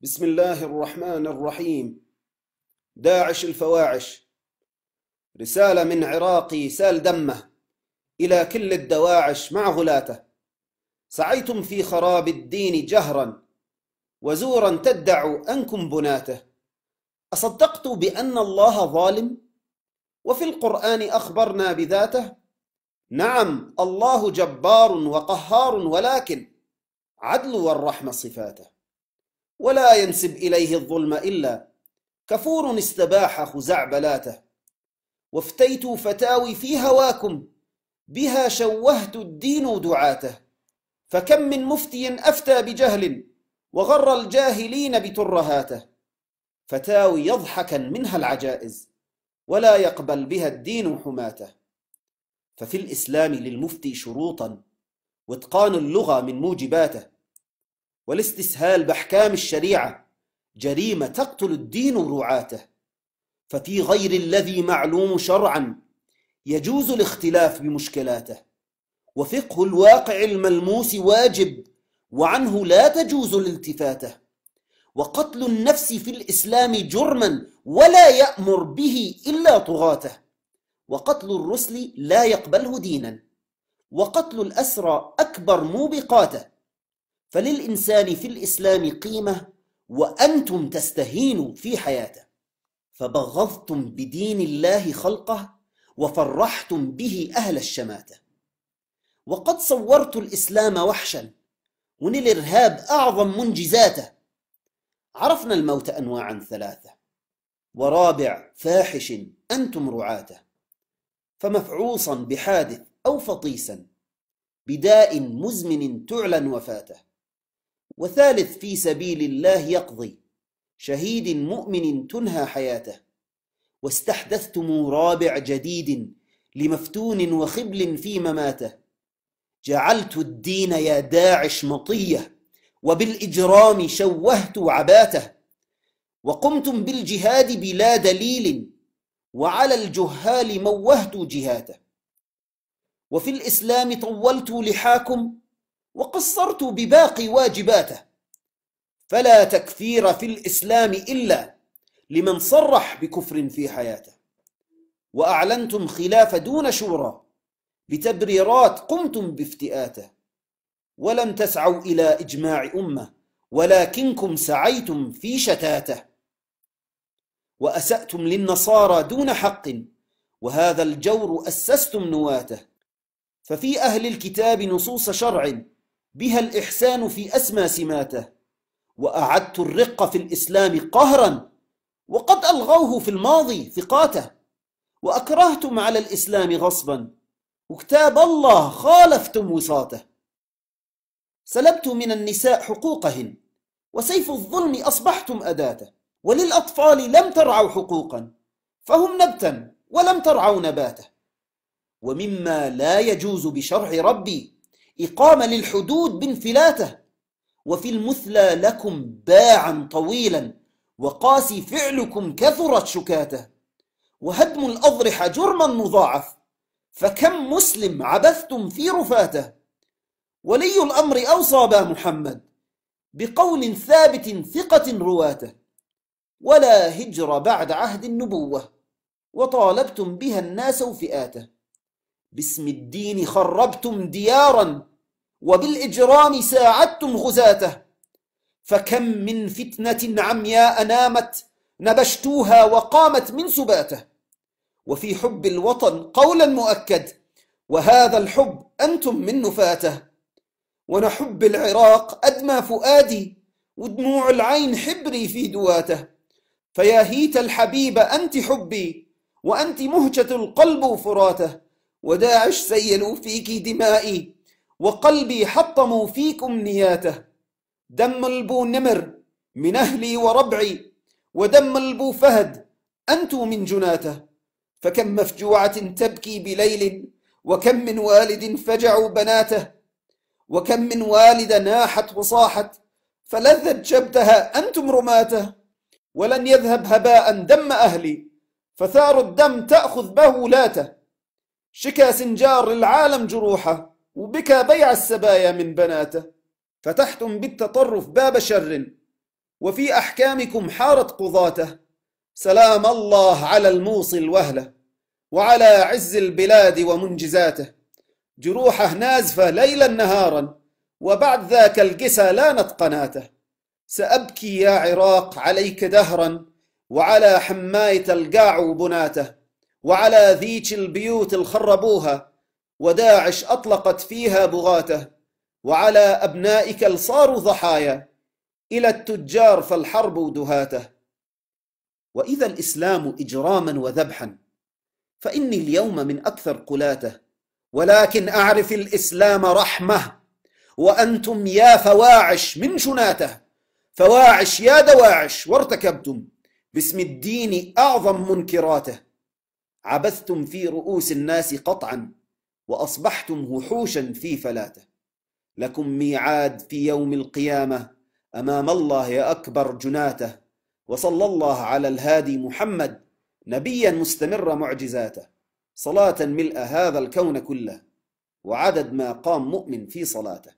بسم الله الرحمن الرحيم. داعش الفواعش. رسالة من عراقي سال دمه إلى كل الدواعش مع غلاته. سعيتم في خراب الدين جهرا وزورا تدعوا أنكم بناته. أصدقت بأن الله ظالم وفي القرآن أخبرنا بذاته؟ نعم، الله جبار وقهار، ولكن عدل والرحمة صفاته، ولا ينسب إليه الظلم إلا كفور استباح خزعبلاته. وافتيت فتاوي في هواكم بها شوهت الدين دعاته. فكم من مفتي أفتى بجهل وغر الجاهلين بترهاته. فتاوي يضحكا منها العجائز ولا يقبل بها الدين حماته. ففي الإسلام للمفتي شروطا واتقان اللغة من موجباته، والاستسهال بأحكام الشريعة جريمة تقتل الدين رعاته. ففي غير الذي معلوم شرعا يجوز الاختلاف بمشكلاته، وفقه الواقع الملموس واجب وعنه لا تجوز الالتفاته. وقتل النفس في الإسلام جرما ولا يأمر به إلا طغاته. وقتل الرسل لا يقبله دينا، وقتل الأسرى أكبر موبقاته. فللإنسان في الإسلام قيمة وأنتم تستهينوا في حياته. فبغضتم بدين الله خلقه وفرحتم به أهل الشماتة. وقد صورت الإسلام وحشا وللإرهاب أعظم منجزاته. عرفنا الموت أنواعا ثلاثة، ورابع فاحش أنتم رعاته. فمفعوصا بحادث أو فطيسا بداء مزمن تعلن وفاته. وثالث في سبيل الله يقضي شهيد مؤمن تنهى حياته. واستحدثتم رابع جديد لمفتون وخبل في مماته. جعلت الدين يا داعش مطية وبالإجرام شوهت عباته. وقمتم بالجهاد بلا دليل وعلى الجهال موهت جهاته. وفي الإسلام طولت لحاكم وقصرت بباقي واجباته. فلا تكفير في الإسلام إلا لمن صرح بكفر في حياته. وأعلنتم خلاف دون شورى بتبريرات قمتم بافتئاته. ولم تسعوا إلى إجماع أمة ولكنكم سعيتم في شتاته. وأسأتم للنصارى دون حق وهذا الجور أسستم نواته. ففي أهل الكتاب نصوص شرع بها الإحسان في أسمى سماته. وأعدت الرق في الإسلام قهرا وقد ألغوه في الماضي ثقاته. وأكرهتم على الإسلام غصبا وكتاب الله خالفتم وصاته. سلبت من النساء حقوقهن وسيف الظلم أصبحتم أداته. وللأطفال لم ترعوا حقوقا فهم نبتا ولم ترعوا نباته. ومما لا يجوز بشرع ربي إقامة للحدود بانفلاته. وفي المثلى لكم باعا طويلا وقاسي فعلكم كثرت شكاته. وهدم الأضرحة جرما مضاعف فكم مسلم عبثتم في رفاته. ولي الأمر أوصى با محمد بقول ثابت ثقة رواته. ولا هجر بعد عهد النبوة وطالبتم بها الناس وفئاته. باسم الدين خربتم ديارا وبالإجرام ساعدتم غزاته. فكم من فتنة عمياء نامت نبشتوها وقامت من سباته. وفي حب الوطن قولا مؤكد وهذا الحب أنتم من نفاته. ونحب العراق أدمى فؤادي ودموع العين حبري في دواته. فيا هيت الحبيب أنت حبي وأنت مهجة القلب فراته. وداعش سيلوا فيك دمائي وقلبي حطموا فيكم نياته. دم البو نمر من أهلي وربعي ودم البو فهد أنتو من جناته. فكم مفجوعة تبكي بليل وكم من والد فجعوا بناته. وكم من والدة ناحت وصاحت فلذت شبتها أنتم رماته. ولن يذهب هباء دم أهلي فثار الدم تأخذ به ولاته. شكى سنجار العالم جروحه وبكى بيع السبايا من بناته. فتحتم بالتطرف باب شر وفي أحكامكم حارت قضاته. سلام الله على الموصي الوهلة، وعلى عز البلاد ومنجزاته. جروحه نازفة ليلا نهارا، وبعد ذاك القسى لانت قناته. سأبكي يا عراق عليك دهرا، وعلى حماية القاع وبناته، وعلى ذيك البيوت الخربوها، وداعش أطلقت فيها بغاته، وعلى أبنائك الصاروا ضحايا، إلى التجار فالحرب ودهاته. وإذا الإسلام إجراما وذبحا، فإني اليوم من أكثر قلاته، ولكن أعرف الإسلام رحمة، وأنتم يا فواعش من شناته. فواعش يا دواعش، وارتكبتم باسم الدين أعظم منكراته. عبثتم في رؤوس الناس قطعا، وأصبحتم وحوشا في فلاته. لكم ميعاد في يوم القيامة أمام الله يا أكبر جناته. وصلى الله على الهادي محمد نبيا مستمر معجزاته، صلاة ملء هذا الكون كله، وعدد ما قام مؤمن في صلاته.